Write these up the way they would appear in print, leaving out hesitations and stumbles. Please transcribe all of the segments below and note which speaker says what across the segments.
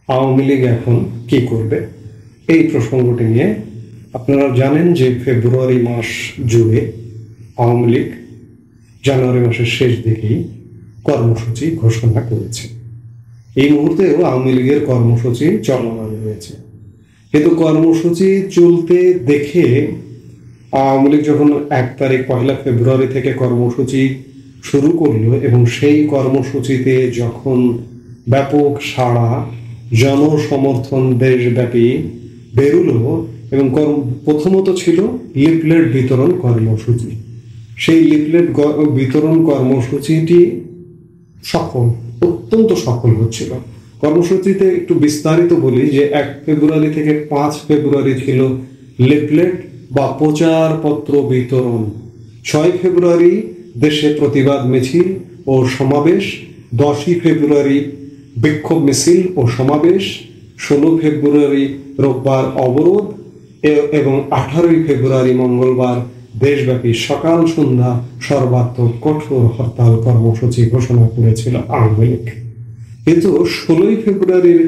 Speaker 1: আওয়ামী লীগ এখন কি করবে এই প্রসঙ্গটি নিয়ে আপনারা জানেন যে ফেব্রুয়ারি মাস জুড়ে আওয়ামী লীগ জানুয়ারি মাসের শেষ দিকেই কর্মসূচি ঘোষণা করেছে। এই মুহূর্তেও আওয়ামী লীগের কর্মসূচি চলমান রয়েছে, কিন্তু কর্মসূচি চলতে দেখে আওয়ামী লীগ যখন 1 তারিখ 1 ফেব্রুয়ারি থেকে কর্মসূচি শুরু করলো এবং সেই কর্মসূচিতে যখন ব্যাপক সাড়া জনসমর্থন দেশব্যাপী বেরুলো এবং প্রথমত ছিল লিফলেট বিতরণ কর্মসূচি। সেই লিফলেট বিতরণ কর্মসূচিটি অত্যন্ত সফল হচ্ছিল। কর্মসূচিতে একটু বিস্তারিত বলি যে 1 ফেব্রুয়ারি থেকে 5 ফেব্রুয়ারি ছিল লিফলেট বা প্রচারপত্র বিতরণ। 6 ফেব্রুয়ারি দেশে প্রতিবাদ মিছিল ও সমাবেশ, 10 ফেব্রুয়ারি বিক্ষোভ মিছিল ও সমাবেশ, 16 ফেব্রুয়ারি রোববার অবরোধ এবং 18 ফেব্রুয়ারি মঙ্গলবার দেশব্যাপী সকাল সন্ধ্যা সর্বাত্মক কঠোর হরতাল কর্মসূচি ঘোষণা করেছিল আওয়ামী লীগ। কিন্তু 16 ফেব্রুয়ারির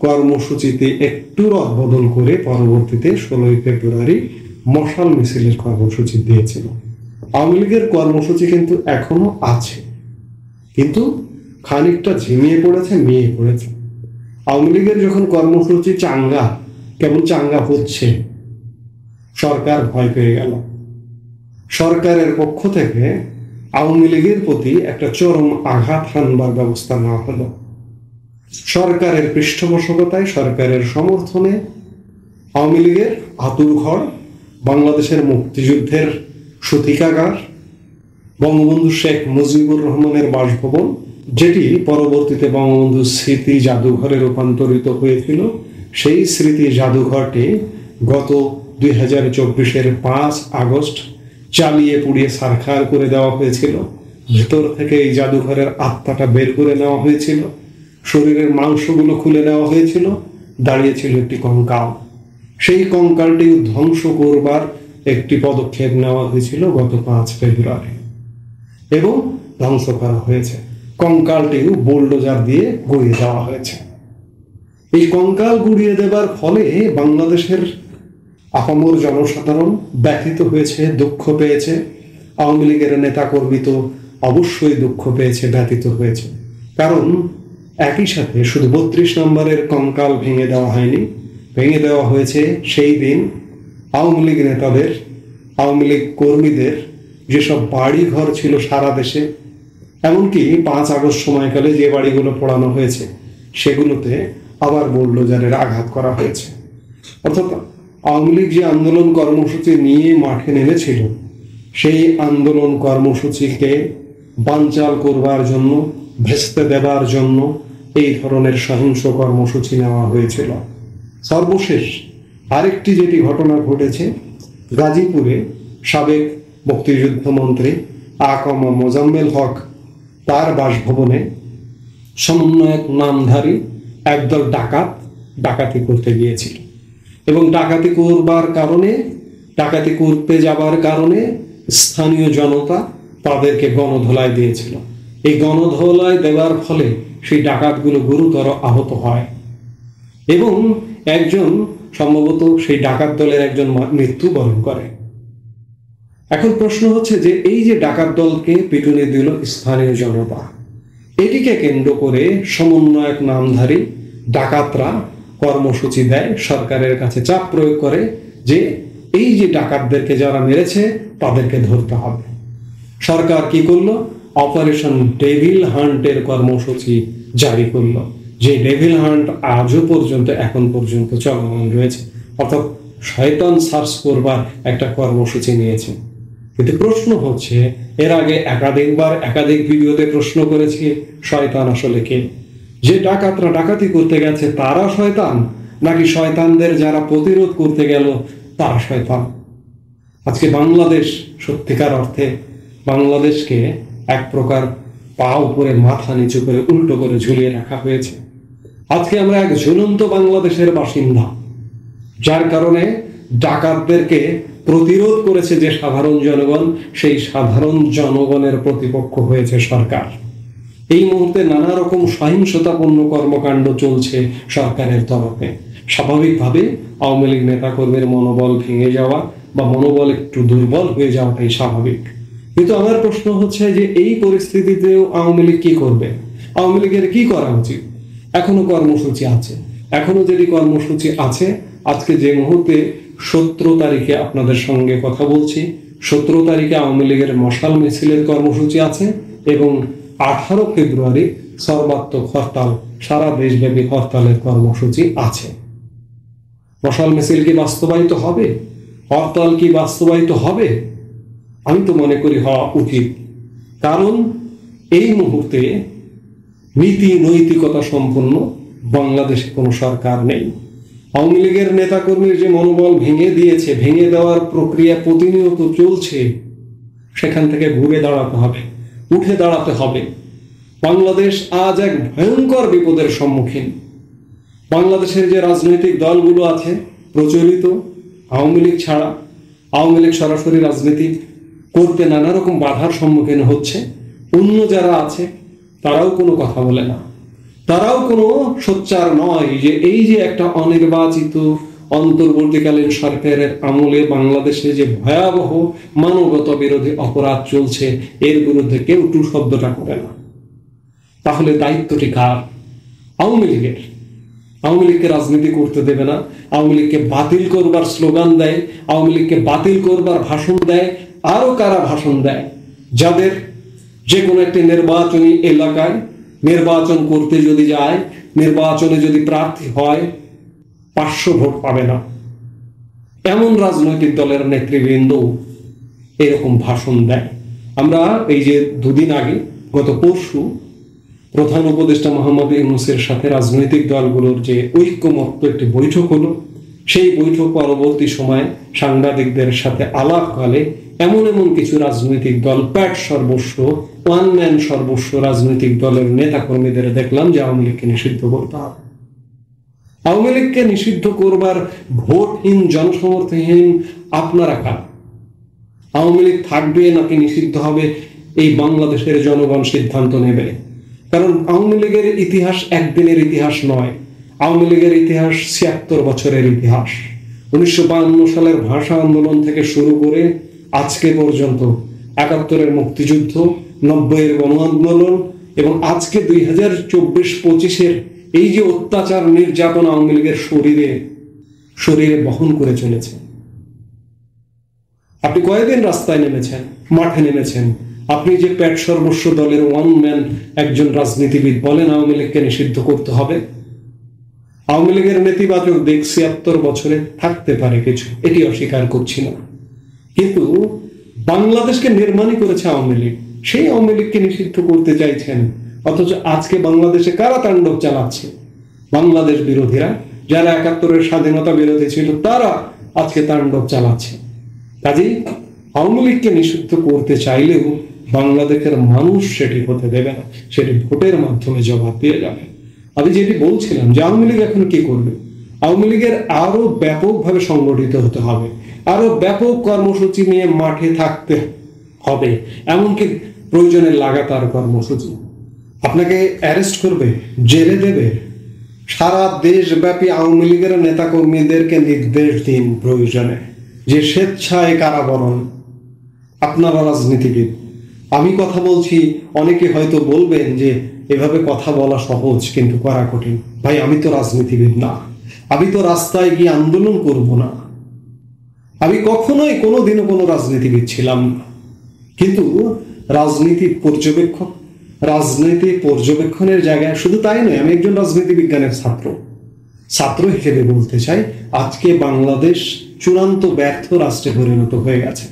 Speaker 1: কর্মসূচিতে একটু রদবদল করে পরবর্তীতে 16 ফেব্রুয়ারি মশাল মিছিলের কর্মসূচি দিয়েছিল। আওয়ামী লীগের কর্মসূচি কিন্তু এখনো আছে, কিন্তু খানিকটা ঝিমিয়ে পড়েছে, মিয়ে পড়েছে। আওয়ামী লীগের যখন কর্মসূচি কেমন চাঙ্গা হচ্ছে, সরকার ভয় পেয়ে গেল। সরকারের পক্ষ থেকে আওয়ামী লীগের প্রতি একটা চরম আঘাত হানবার ব্যবস্থা নেওয়া হলো। সরকারের পৃষ্ঠপোষকতায়, সরকারের সমর্থনে আওয়ামী লীগের আতুরঘর, বাংলাদেশের মুক্তিযুদ্ধের সূতিকাগার, বঙ্গবন্ধু শেখ মুজিবুর রহমানের বাসভবন, যেটি পরবর্তীতে বঙ্গবন্ধু স্মৃতি জাদুঘরে রূপান্তরিত হয়েছিল, সেই স্মৃতি জাদুঘরটি গত 2024-এর 5 আগস্ট চালিয়ে পুড়িয়ে ছারখার করে দেওয়া হয়েছিল। ভেতর থেকে এই জাদুঘরের আত্মাটা বের করে নেওয়া হয়েছিল, শরীরের মাংসগুলো খুলে নেওয়া হয়েছিল, দাঁড়িয়েছিল একটি কঙ্কাল। সেই কঙ্কালটি ধ্বংস করবার একটি পদক্ষেপ নেওয়া হয়েছিল গত 5 ফেব্রুয়ারি এবং ধ্বংস করা হয়েছে। কঙ্কালটিও বুলডোজার দিয়ে গুড়িয়ে দেওয়া হয়েছে। এই কঙ্কাল গুড়িয়ে দেবার ফলে বাংলাদেশের আপামর জনসাধারণ ব্যথিত হয়েছে, দুঃখ পেয়েছে। আওয়ামী লীগের নেতাকর্মী তো অবশ্যই দুঃখ পেয়েছে, ব্যথিত হয়েছে। কারণ একই সাথে শুধু 32 নম্বরের কঙ্কাল ভেঙে দেওয়া হয়নি, ভেঙে দেওয়া হয়েছে সেই দিন আওয়ামী লীগ নেতাদের, আওয়ামী লীগ কর্মীদের যেসব বাড়ি ঘর ছিল সারা দেশে, এমনকি 5 আগস্ট সময়কালে যে বাড়িগুলো পোড়ানো হয়েছে সেগুলোতে আবার বুলডোজারের আঘাত করা হয়েছে। অর্থাৎ আওয়ামী লীগ যে আন্দোলন কর্মসূচি নিয়ে মাঠে নেমেছিল, সেই আন্দোলন কর্মসূচিকে বানচাল করবার জন্য, ভেস্তে দেবার জন্য এই ধরনের সহিংস কর্মসূচি নেওয়া হয়েছিল। সর্বশেষ আরেকটি যেটি ঘটনা ঘটেছে, গাজীপুরে সাবেক মুক্তিযুদ্ধ মন্ত্রী আ.ক.ম মোজাম্মেল হক তার বাসভবনে সমন্বয়ক নামধারী একদল ডাকাতি করতে গিয়েছিল এবং ডাকাতি করতে যাবার কারণে স্থানীয় জনতা তাদেরকে গণধোলাই দিয়েছিল। এই গণধোলাই দেওয়ার ফলে সেই ডাকাতগুলো গুরুতর আহত হয় এবং একজন সম্ভবত সেই ডাকাত দলের একজন মৃত্যুবরণ করে। এখন প্রশ্ন হচ্ছে যে এই যে ডাকাত দলকে পিটুনি দিল স্থানীয় জনতা, এটিকে কেন্দ্র করে সমন্বয়ক নামধারী ডাকাতরা কর্মসূচি দেয়, সরকারের কাছে চাপ প্রয়োগ করে যে এই যে ডাকাতদেরকে যারা মেরেছে তাদেরকে ধরতে হবে। সরকার কি করলো? অপারেশন ডেভিল হান্টের কর্মসূচি জারি করলো, যে ডেভিল হান্ট আজও পর্যন্ত এখন পর্যন্ত চলমান রয়েছে। অর্থাৎ শয়তান সার্চ করবার একটা কর্মসূচি নিয়েছে। কিন্তু প্রশ্ন হচ্ছে, এর আগে একাধিক ভিডিওতে প্রশ্ন করেছি, শয়তান আসলে কে? যে ডাকাতরা ডাকাতি করতে গেছে তারা শয়তান, নাকি শয়তানদের যারা প্রতিরোধ করতে গেল তারা শয়তান? আজকে বাংলাদেশ সত্যিকার অর্থে বাংলাদেশকে এক প্রকার পা উপরে মাথা নিচু করে উল্টো করে ঝুলিয়ে রাখা হয়েছে। আজকে আমরা এক ঝুলন্ত বাংলাদেশের বাসিন্দা, যার কারণে ডাকাতদেরকে প্রতিরোধ করেছে যে সাধারণ জনগণ, সেই সাধারণ জনগণের প্রতিপক্ষ হয়েছে সরকার। এই মুহূর্তে নানা রকম সহিংসতাপূর্ণ কর্মকাণ্ড চলছে সরকারের তরফে। স্বাভাবিকভাবে আওয়ামী লীগ নেতাকর্মীর মনোবল ভেঙে যাওয়া বা মনোবল একটু দুর্বল হয়ে যাওয়াটাই স্বাভাবিক। কিন্তু আমার প্রশ্ন হচ্ছে যে এই পরিস্থিতিতেও আওয়ামী লীগ কি করবে? আওয়ামী লীগের কি করা উচিত? এখনো কর্মসূচি আছে, এখনো যদি কর্মসূচি আছে, আজকে যে মুহূর্তে 17 তারিখে আপনাদের সঙ্গে কথা বলছি, 17 তারিখে আওয়ামী লীগের মশাল মিছিলের কর্মসূচি আছে এবং 18 ফেব্রুয়ারি সর্বাত্মক হরতাল, সারা দেশব্যাপী হরতালের কর্মসূচি আছে। মশাল মিছিল কি বাস্তবায়িত হবে? হরতাল কি বাস্তবায়িত হবে? আমি তো মনে করি হওয়া উচিত। কারণ এই মুহূর্তে নীতি নৈতিকতা সম্পন্ন বাংলাদেশে কোনো সরকার নেই। আওয়ামী লীগের নেতাকর্মীর যে মনোবল ভেঙে দিয়েছে, ভেঙে দেওয়ার প্রক্রিয়া প্রতিনিয়ত চলছে, সেখান থেকে ঘুরে দাঁড়াতে হবে, উঠে দাঁড়াতে হবে। বাংলাদেশ আজ এক ভয়ঙ্কর বিপদের সম্মুখীন। বাংলাদেশের যে রাজনৈতিক দলগুলো আছে প্রচলিত, আওয়ামী লীগ ছাড়া, আওয়ামী লীগ সরাসরি রাজনীতি করতে নানা রকম বাধার সম্মুখীন হচ্ছে। অন্য যারা আছে তারাও কোনো কথা বলে না, তারাও কোনো সোচ্চার নয় যে এই যে একটা অনির্বাচিত অন্তর্বর্তীকালীন সরকারের আমলে বাংলাদেশে যে ভয়াবহ মানবতা বিরোধী অপরাধ চলছে, এর বিরুদ্ধে কেউ টু শব্দটা করে না। তাহলে দায়িত্বটি কার? আওয়ামী লীগের। আওয়ামী লীগকে রাজনীতি করতে দেবে না, আওয়ামী লীগকে বাতিল করবার স্লোগান দেয়, আওয়ামী লীগকে বাতিল করবার ভাষণ দেয়। আরো কারা ভাষণ দেয়? যাদের যে কোনো একটি নির্বাচনী এলাকায় নির্বাচন করতে যদি যায়, নির্বাচনে যদি প্রার্থী হয় 500 ভোট পাবে না, এমন রাজনৈতিক দলের নেতৃবৃন্দ এরকম ভাষণ দেয়। আমরা এই যে দুদিন আগে, গত পরশু, প্রধান উপদেষ্টা মোহাম্মদ ইউনূসের সাথে রাজনৈতিক দলগুলোর যে ঐক্যমত্য একটি বৈঠক হলো, সেই বৈঠক পরবর্তী সময়ে সাংবাদিকদের সাথে আলাপকালে এমন কিছু রাজনৈতিক দল, প্যাট সর্বস্ব, ওয়ান ম্যান সর্বস্ব রাজনৈতিক দলের নেতা কর্মীদের দেখলাম যে আওয়ামী লীগকে নিষিদ্ধ করতে হবে। আওয়ামী লীগকে নিষিদ্ধ করবার ভোটহীন, জনসমর্থনহীন আপনারা কারা? আওয়ামী লীগ থাকবে নাকি নিষিদ্ধ হবে, এই বাংলাদেশের জনগণ সিদ্ধান্ত নেবে। কারণ আওয়ামী লীগের ইতিহাস একদিনের ইতিহাস নয়। আওয়ামী লীগের ইতিহাস 76 বছরের ইতিহাস। 1952 সালের ভাষা আন্দোলন থেকে শুরু করে আজকে পর্যন্ত 71-এর মুক্তিযুদ্ধ, 90-এর গণ আন্দোলন এবং আজকে 2024-25-এর এই যে অত্যাচার নির্যাতন আওয়ামী লীগের শরীরে বহন করে চলেছে। আপনি কয়েকদিন রাস্তায় নেমেছেন, মাঠে নেমেছেন, আপনি যে প্যাট সর্বস্ব দলের ওয়ান ম্যান একজন রাজনীতিবিদ বলেন আওয়ামী লীগকে নিষিদ্ধ করতে হবে। আওয়ামী লীগের নেতিবাচক দিক 76 বছরে থাকতে পারে কিছু, এটি অস্বীকার করছি না, কিন্তু বাংলাদেশকে নির্মাণই করেছে আওয়ামী লীগ। সেই আওয়ামী লীগকে নিষিদ্ধ করতে চাইছেন, অথচ আজকে বাংলাদেশে কারা তাণ্ডব চালাচ্ছে? বাংলাদেশ বিরোধীরা, যারা 71-এর স্বাধীনতা বিরোধী ছিল, তারা আজকে তাণ্ডব চালাচ্ছে। কাজেই আওয়ামী লীগকে নিষিদ্ধ করতে চাইলেও বাংলাদেশের মানুষ সেটি হতে দেবে না, সেটি ভোটের মাধ্যমে জবাব দিয়ে যাবে। আমি যেটি বলছিলাম যে আওয়ামী লীগ এখন কি করবে? আওয়ামী লীগের আরো ব্যাপকভাবে সংগঠিত হতে হবে, আরো ব্যাপক কর্মসূচি নিয়ে মাঠে থাকতে হবে, এমনকি প্রয়োজনে লাগাতার কর্মসূচি। আপনাকে অ্যারেস্ট করবে, জেলে দেবে। সারা দেশব্যাপী আওয়ামী লীগের নেতা কর্মীদেরকে নির্দেশ দিন প্রয়োজনে যে স্বেচ্ছায় কারাবরণ। আপনারা রাজনীতিবিদ, আমি কথা বলছি, অনেকে হয়তো বলবেন যে এভাবে কথা বলা সহজ কিন্তু করা কঠিন। ভাই, আমি তো রাজনীতিবিদ না, আমি তো রাস্তায় গিয়ে আন্দোলন করব না, আমি কখনোই কোনোদিনও কোনো রাজনীতিবিদ ছিলাম না। কিন্তু রাজনীতি পর্যবেক্ষণের জায়গায় শুধু তাই নয়, আমি একজন রাজনীতি বিজ্ঞানের ছাত্র হিসেবে বলতে চাই, আজকে বাংলাদেশ চূড়ান্ত ব্যর্থ রাষ্ট্রে পরিণত হয়ে গেছে।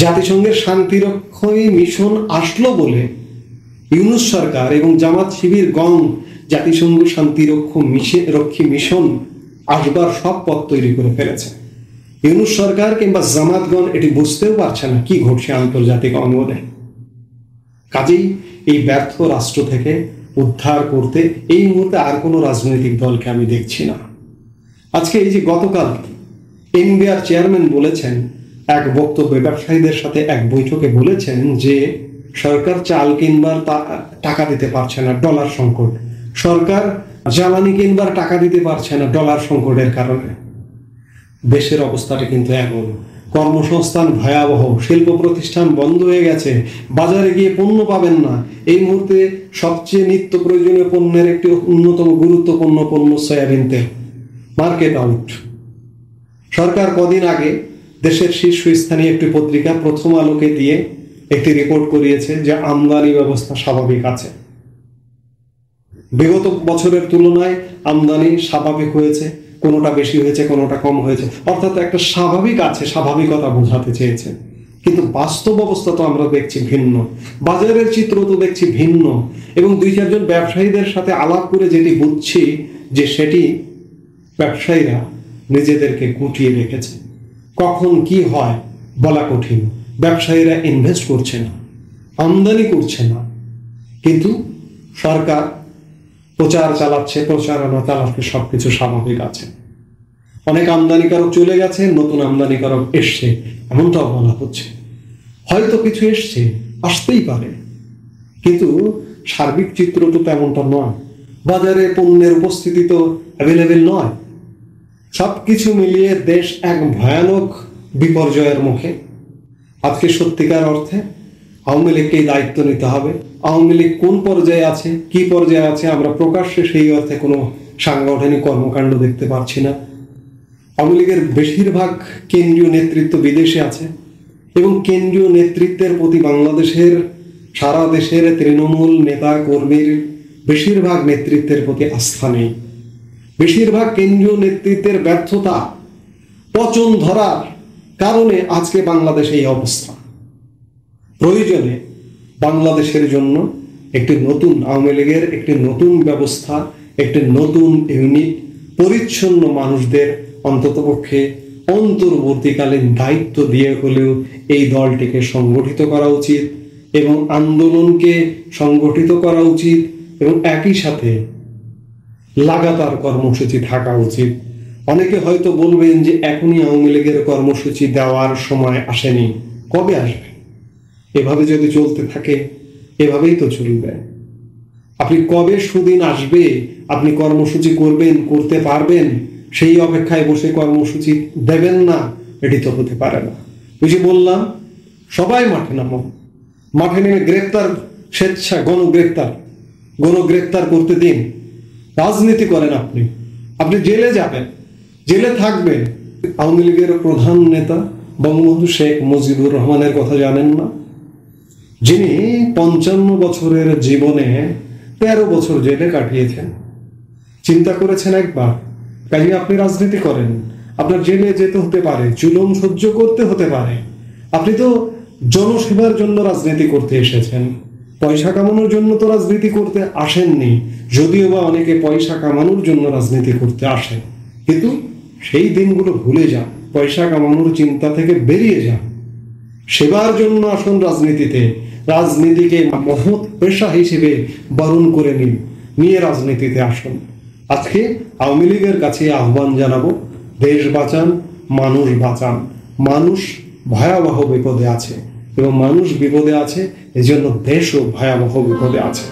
Speaker 1: জাতিসংঘের শান্তিরক্ষী মিশন আসলো বলে ইউনূস সরকার এবং জামাত শিবিরগণ জাতিসংঘ শান্তিরক্ষী মিশন আসবার সব পথ তৈরি করে ফেলেছে। ইউনূস সরকার কিংবা জামাতগণ এটি বুঝতেও পারছে না কি ঘটছে আন্তর্জাতিক অঙ্গনে। কাজেই এই ব্যর্থ রাষ্ট্র থেকে উদ্ধার করতে এই মুহূর্তে আর কোনো রাজনৈতিক দলকে আমি দেখছি না। আজকে এই যে গতকাল এনবিআর চেয়ারম্যান বলেছেন এক বক্তব্যে, ব্যবসায়ীদের সাথে এক বৈঠকে বলেছেন যে সরকার চাল কিনবার টাকা দিতে পারছে না, ডলার সংকট। সরকার জ্বালানি কিনবার টাকা দিতে পারছে না ডলার সংকটের কারণে। দেশের অবস্থাটা কিন্তু এমন। কর্মসংস্থান ভয়াবহ, শিল্প প্রতিষ্ঠান বন্ধ হয়ে গেছে, বাজারে গিয়ে পণ্য পাবেন না। এই মুহূর্তে সবচেয়ে নিত্য প্রয়োজনীয় পণ্যের একটি অন্যতম গুরুত্বপূর্ণ পণ্য সয়াবিন তেল, মার্কেট আউট। সরকার কদিন আগে দেশের শীর্ষস্থানীয় একটি পত্রিকা প্রথম আলোকে দিয়ে একটি রিপোর্ট করিয়েছে যে আমদানি ব্যবস্থা স্বাভাবিক আছে। বিগত বছরের তুলনায় আমদানি স্বাভাবিক হয়েছে, কোনোটা বেশি হয়েছে, কোনোটা কম হয়েছে, অর্থাৎ একটা স্বাভাবিক আছে, স্বাভাবিকতা বোঝাতে চেয়েছে। কিন্তু বাস্তব অবস্থা তো আমরা দেখছি ভিন্ন, বাজারের চিত্র তো দেখছি ভিন্ন। এবং 2-4 জন ব্যবসায়ীদের সাথে আলাপ করে যেটি বুঝছি যে সেটি ব্যবসায়ীরা নিজেদেরকে গুটিয়ে রেখেছে। কখন কি হয় বলা কঠিন। ব্যবসায়ীরা ইনভেস্ট করছে না, আমদানি করছে না, কিন্তু সরকার প্রচার চালাচ্ছে, প্রচারণা চালাচ্ছে, সবকিছু স্বাভাবিক আছে। অনেক আমদানিকারক চলে গেছে, নতুন আমদানিকারক এসছে, এমনটাও বলা হচ্ছে। হয়তো কিছু এসছে, আসতেই পারে, কিন্তু সার্বিক চিত্র তো তেমনটা নয়। বাজারে পণ্যের উপস্থিতি তো অ্যাভেলেবেল নয়। সবকিছু মিলিয়ে দেশ এক ভয়ানক বিপর্যয়ের মুখে। আজকে সত্যিকার অর্থে আওয়ামী লীগকেই দায়িত্ব নিতে হবে। আওয়ামী লীগ কোন পর্যায়ে আছে, কি পর্যায়ে আছে, আমরা প্রকাশ্যে সেই অর্থে কোনো সাংগঠনিক কর্মকাণ্ড দেখতে পাচ্ছি না। আওয়ামী লীগের বেশিরভাগ কেন্দ্রীয় নেতৃত্ব বিদেশে আছে এবং কেন্দ্রীয় নেতৃত্বের প্রতি বাংলাদেশের সারা দেশের তৃণমূল নেতা কর্মীর বেশিরভাগ নেতৃত্বের প্রতি আস্থা নেই। বেশিরভাগ কেন্দ্রীয় নেতৃত্বের ব্যর্থতা, পচন ধরার কারণে আজকে বাংলাদেশে এই অবস্থা। প্রয়োজনে বাংলাদেশের জন্য একটি নতুন আওয়ামী লীগের একটি নতুন ব্যবস্থা, একটি নতুন ইউনিট, পরিচ্ছন্ন মানুষদের অন্ততপক্ষে অন্তর্বর্তীকালীন দায়িত্ব দিয়ে হলেও এই দলটিকে সংগঠিত করা উচিত এবং আন্দোলনকে সংগঠিত করা উচিত এবং একই সাথে লাগাতার কর্মসূচি থাকা উচিত। অনেকে হয়তো বলবেন যে এখনই আওয়ামী লীগের কর্মসূচি দেওয়ার সময় আসেনি, কবে আসবে? এভাবে যদি চলতে থাকে এভাবেই তো চলবে। আপনি কবে সুদিন আসবে, আপনি কর্মসূচি করবেন, করতে পারবেন, সেই অপেক্ষায় বসে কর্মসূচি দেবেন না, এটি তো হতে পারে না। ওই যে বললাম, সবাই মাঠে নামো, মাঠে নেমে গ্রেপ্তার, স্বেচ্ছা গণগ্রেপ্তার করতে দিন। রাজনীতি করেন, আপনি জেলে যাবেন, জেলে থাকবেন। আওয়ামী লীগের প্রধান নেতা বঙ্গবন্ধু শেখ মুজিবুর রহমানের কথা জানেন না? যিনি 55 বছরের জীবনে 13 বছর জেলে কাটিয়েছেন। চিন্তা করেছেন একবার? কাজে আপনি রাজনীতি করেন, আপনার জেলে যেতে হতে পারে, জুলুম সহ্য করতে হতে পারে। আপনি তো জনসেবার জন্য রাজনীতি করতে এসেছেন, পয়সা কামানোর জন্য তো রাজনীতি করতে আসেননি। যদিও বা অনেকে পয়সা কামানোর জন্য রাজনীতি করতে আসেন, কিন্তু সেই দিনগুলো ভুলে যান, পয়সা কামানোর চিন্তা থেকে বেরিয়ে যান। সেবার জন্য আসুন রাজনীতিতে, রাজনীতিকে মহৎ পেশা হিসেবে বরণ করে নিয়ে রাজনীতিতে আসুন। আজকে আওয়ামী লীগের কাছে আহ্বান জানাবো, দেশ বাঁচান, মানুষ বাঁচান। মানুষ ভয়াবহ বিপদে আছে এবং মানুষ বিপদে আছে, এজন্য দেশও ভয়াবহ বিপদে আছে।